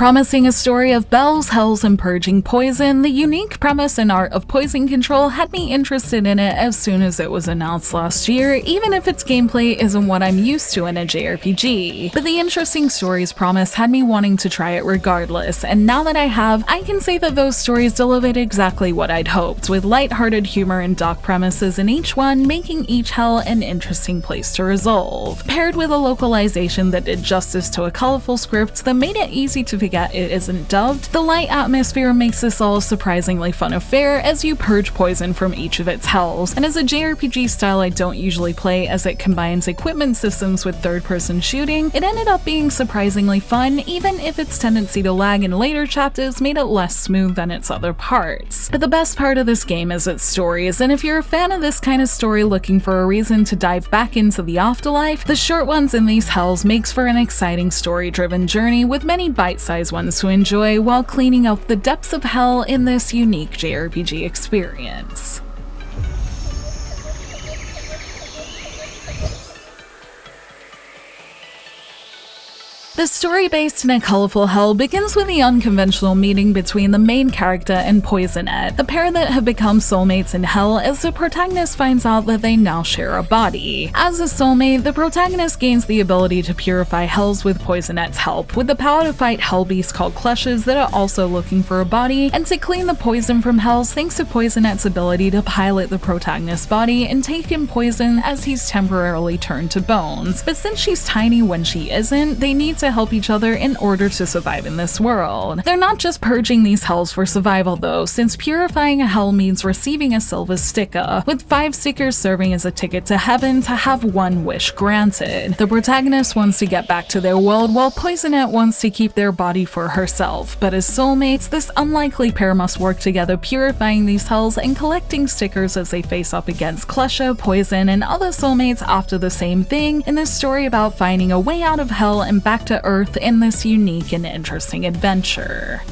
Promising a story of bells, hells, and purging poison, the unique premise and art of poison control had me interested in it as soon as it was announced last year, even if its gameplay isn't what I'm used to in a JRPG. But the interesting stories promise had me wanting to try it regardless, and now that I have, I can say that those stories delivered exactly what I'd hoped, with light-hearted humor and dark premises in each one, making each hell an interesting place to resolve. Paired with a localization that did justice to a colorful script that made it easy to forget it isn't dubbed, the light atmosphere makes this all a surprisingly fun affair as you purge poison from each of its hells, and as a JRPG style I don't usually play as it combines equipment systems with third-person shooting, it ended up being surprisingly fun, even if its tendency to lag in later chapters made it less smooth than its other parts. But the best part of this game is its stories, and if you're a fan of this kind of story looking for a reason to dive back into the afterlife, the short ones in these hells makes for an exciting story-driven journey with many bite-sized ones to enjoy while cleaning up the depths of hell in this unique JRPG experience. The story based in a colorful hell begins with the unconventional meeting between the main character and Poisonette, the pair that have become soulmates in hell as the protagonist finds out that they now share a body. As a soulmate, the protagonist gains the ability to purify hells with Poisonette's help, with the power to fight hell beasts called clushes that are also looking for a body, and to clean the poison from hells thanks to Poisonette's ability to pilot the protagonist's body and take in poison as he's temporarily turned to bones. But since she's tiny when she isn't, they need to help each other in order to survive in this world. They're not just purging these hells for survival though, since purifying a hell means receiving a silver sticker, with 5 stickers serving as a ticket to heaven to have one wish granted. The protagonist wants to get back to their world while Poisonette wants to keep their body for herself, but as soulmates, this unlikely pair must work together purifying these hells and collecting stickers as they face up against Clusha, Poison, and other soulmates after the same thing in this story about finding a way out of hell and back to Earth in this unique and interesting adventure.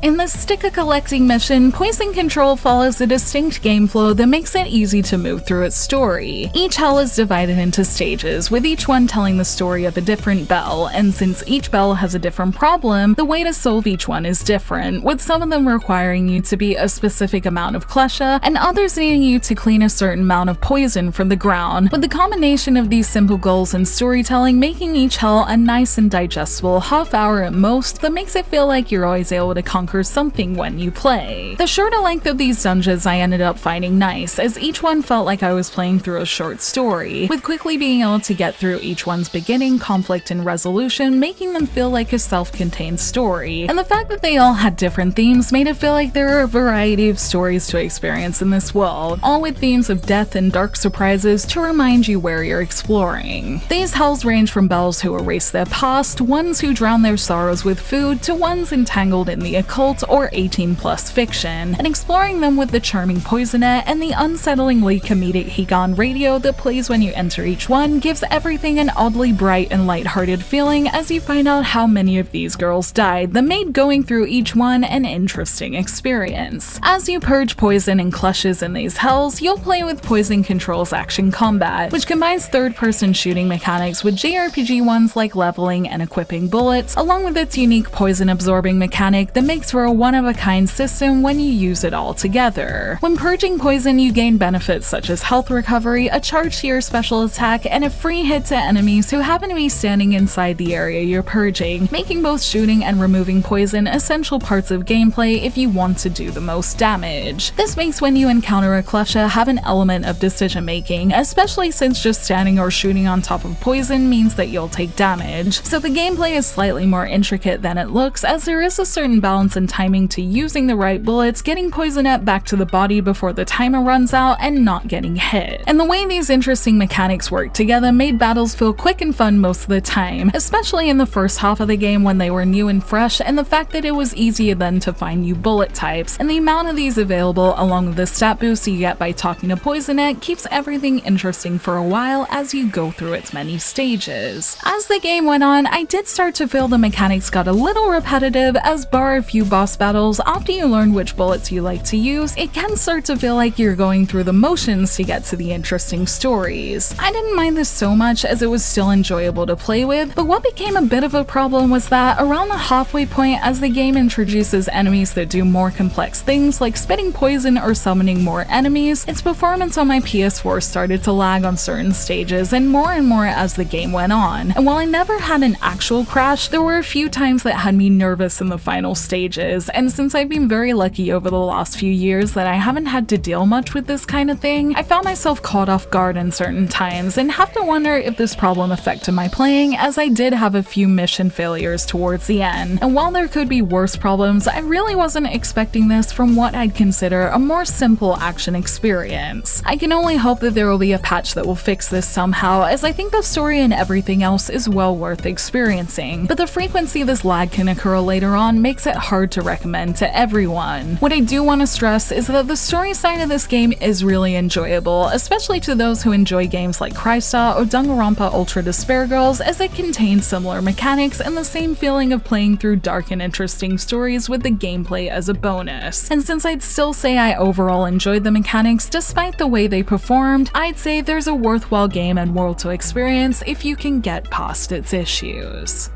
In the sticker collecting mission, Poison Control follows a distinct game flow that makes it easy to move through its story. Each hell is divided into stages, with each one telling the story of a different bell, and since each bell has a different problem, the way to solve each one is different, with some of them requiring you to be a specific amount of Clusha, and others needing you to clean a certain amount of poison from the ground, with the combination of these simple goals and storytelling making each hell a nice and digestible half hour at most that makes it feel like you're always able to conquer something when you play. The shorter length of these dungeons I ended up finding nice, as each one felt like I was playing through a short story, with quickly being able to get through each one's beginning, conflict, and resolution, making them feel like a self-contained story. And the fact that they all had different themes made it feel like there are a variety of stories to experience in this world, all with themes of death and dark surprises to remind you where you're exploring. These hells range from bells who erase their past, ones who drown their sorrows with food, to ones entangled in the occult or 18+ fiction, and exploring them with the charming Poisonette and the unsettlingly comedic Higan radio that plays when you enter each one gives everything an oddly bright and lighthearted feeling as you find out how many of these girls died that made going through each one an interesting experience. As you purge poison and clushes in these hells, you'll play with Poison Control's action combat, which combines third-person shooting mechanics with JRPG ones like leveling and equipping bullets, along with its unique poison-absorbing mechanic that makes for a one-of-a-kind system when you use it all together. When purging poison, you gain benefits such as health recovery, a charge to your special attack, and a free hit to enemies who happen to be standing inside the area you're purging, making both shooting and removing poison essential parts of gameplay if you want to do the most damage. This makes when you encounter a Clusha have an element of decision making, especially since just standing or shooting on top of poison means that you'll take damage, so the gameplay is slightly more intricate than it looks, as there is a certain balance and timing to using the right bullets, getting Poisonette back to the body before the timer runs out, and not getting hit. And the way these interesting mechanics work together made battles feel quick and fun most of the time, especially in the first half of the game when they were new and fresh, and the fact that it was easier then to find new bullet types, and the amount of these available along with the stat boost you get by talking to Poisonette keeps everything interesting for a while as you go through its many stages. As the game went on, I did start to feel the mechanics got a little repetitive, as bar a few boss battles, after you learn which bullets you like to use, it can start to feel like you're going through the motions to get to the interesting stories. I didn't mind this so much as it was still enjoyable to play with, but what became a bit of a problem was that around the halfway point, as the game introduces enemies that do more complex things like spitting poison or summoning more enemies, its performance on my PS4 started to lag on certain stages and more as the game went on. And while I never had an actual crash, there were a few times that had me nervous in the final stages, and since I've been very lucky over the last few years that I haven't had to deal much with this kind of thing, I found myself caught off guard in certain times and have to wonder if this problem affected my playing, as I did have a few mission failures towards the end. And while there could be worse problems, I really wasn't expecting this from what I'd consider a more simple action experience. I can only hope that there will be a patch that will fix this somehow, as I think the story and everything else is well worth experiencing, but the frequency this lag can occur later on makes it hard to recommend to everyone. What I do want to stress is that the story side of this game is really enjoyable, especially to those who enjoy games like Crystal or Danganronpa Ultra Despair Girls, as it contains similar mechanics and the same feeling of playing through dark and interesting stories with the gameplay as a bonus. And since I'd still say I overall enjoyed the mechanics despite the way they performed, I'd say there's a worthwhile game and world to experience if you can get past its issues.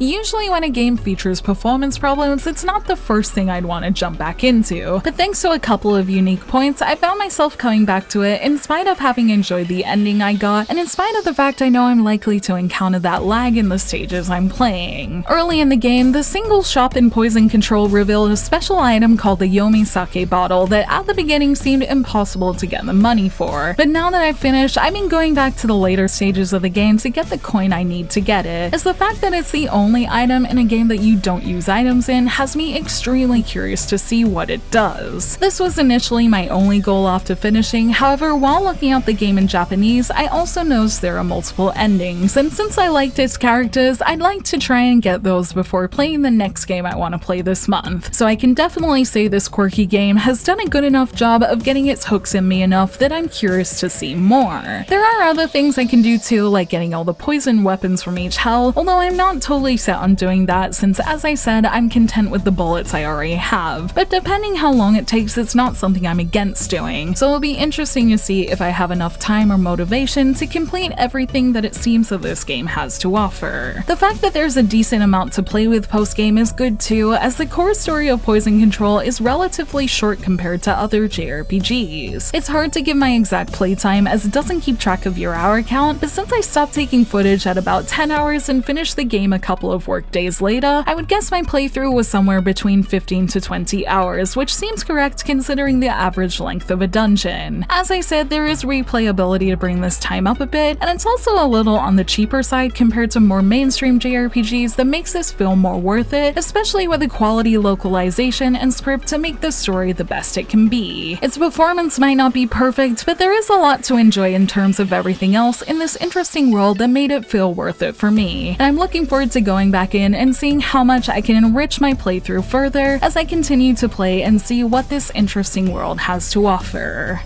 Usually when a game features performance problems, it's not the first thing I'd want to jump back into, but thanks to a couple of unique points, I found myself coming back to it in spite of having enjoyed the ending I got, and in spite of the fact I know I'm likely to encounter that lag in the stages I'm playing. Early in the game, the single shop in Poison Control revealed a special item called the Yomi Sake bottle that at the beginning seemed impossible to get the money for, but now that I've finished, I've been going back to the later stages of the game to get the coin I need to get it, as the fact that it's the only item in a game that you don't use items in has me extremely curious to see what it does. This was initially my only goal after finishing, however, while looking at the game in Japanese, I also noticed there are multiple endings, and since I liked its characters, I'd like to try and get those before playing the next game I want to play this month. So I can definitely say this quirky game has done a good enough job of getting its hooks in me enough that I'm curious to see more. There are other things I can do too, like getting all the poison weapons from each hell, although I'm not totally set on doing that since, as I said, I'm content with the bullets I already have, but depending how long it takes, it's not something I'm against doing, so it'll be interesting to see if I have enough time or motivation to complete everything that it seems that this game has to offer. The fact that there's a decent amount to play with post-game is good too, as the core story of Poison Control is relatively short compared to other JRPGs. It's hard to give my exact playtime as it doesn't keep track of your hour count, but since I stopped taking footage at about 10 hours and finished the game a couple of work days later, I would guess my playthrough was somewhere between 15 to 20 hours, which seems correct considering the average length of a dungeon. As I said, there is replayability to bring this time up a bit, and it's also a little on the cheaper side compared to more mainstream JRPGs that makes this feel more worth it, especially with a quality localization and script to make the story the best it can be. Its performance might not be perfect, but there is a lot to enjoy in terms of everything else in this interesting world that made it feel worth it for me, and I'm looking forward to going back in and seeing how much I can enrich my playthrough further as I continue to play and see what this interesting world has to offer.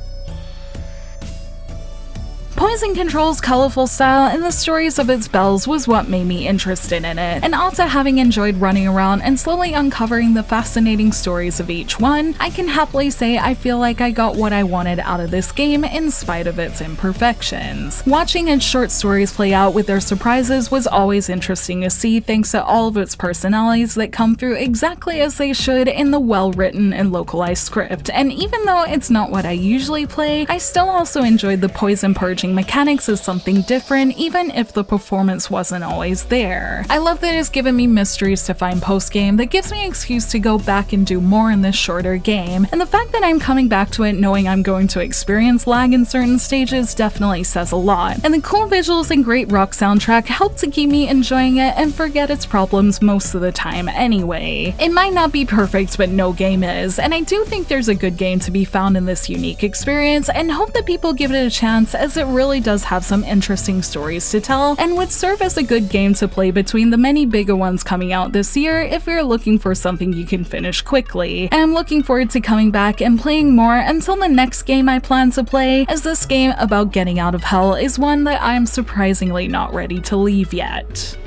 Poison Control's colorful style and the stories of its bells was what made me interested in it, and after having enjoyed running around and slowly uncovering the fascinating stories of each one, I can happily say I feel like I got what I wanted out of this game in spite of its imperfections. Watching its short stories play out with their surprises was always interesting to see, thanks to all of its personalities that come through exactly as they should in the well-written and localized script, and even though it's not what I usually play, I still also enjoyed the poison purging mechanics as something different, even if the performance wasn't always there. I love that it's given me mysteries to find post-game that gives me an excuse to go back and do more in this shorter game, and the fact that I'm coming back to it knowing I'm going to experience lag in certain stages definitely says a lot, and the cool visuals and great rock soundtrack help to keep me enjoying it and forget its problems most of the time anyway. It might not be perfect, but no game is, and I do think there's a good game to be found in this unique experience, and hope that people give it a chance as it really does have some interesting stories to tell and would serve as a good game to play between the many bigger ones coming out this year if you're looking for something you can finish quickly. And I'm looking forward to coming back and playing more until the next game I plan to play, as this game about getting out of hell is one that I'm surprisingly not ready to leave yet.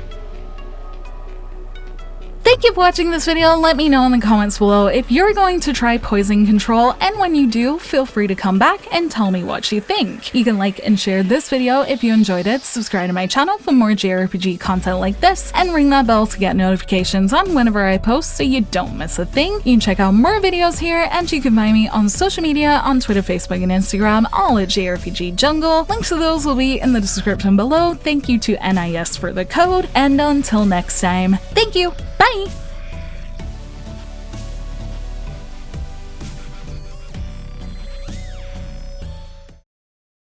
Thank you for watching this video. Let me know in the comments below if you're going to try Poison Control, and when you do, feel free to come back and tell me what you think. You can like and share this video if you enjoyed it, subscribe to my channel for more JRPG content like this, and ring that bell to get notifications on whenever I post so you don't miss a thing. You can check out more videos here, and you can find me on social media on Twitter, Facebook, and Instagram, all at JRPG Jungle. Links to those will be in the description below. Thank you to NIS for the code, and until next time, thank you. Bye!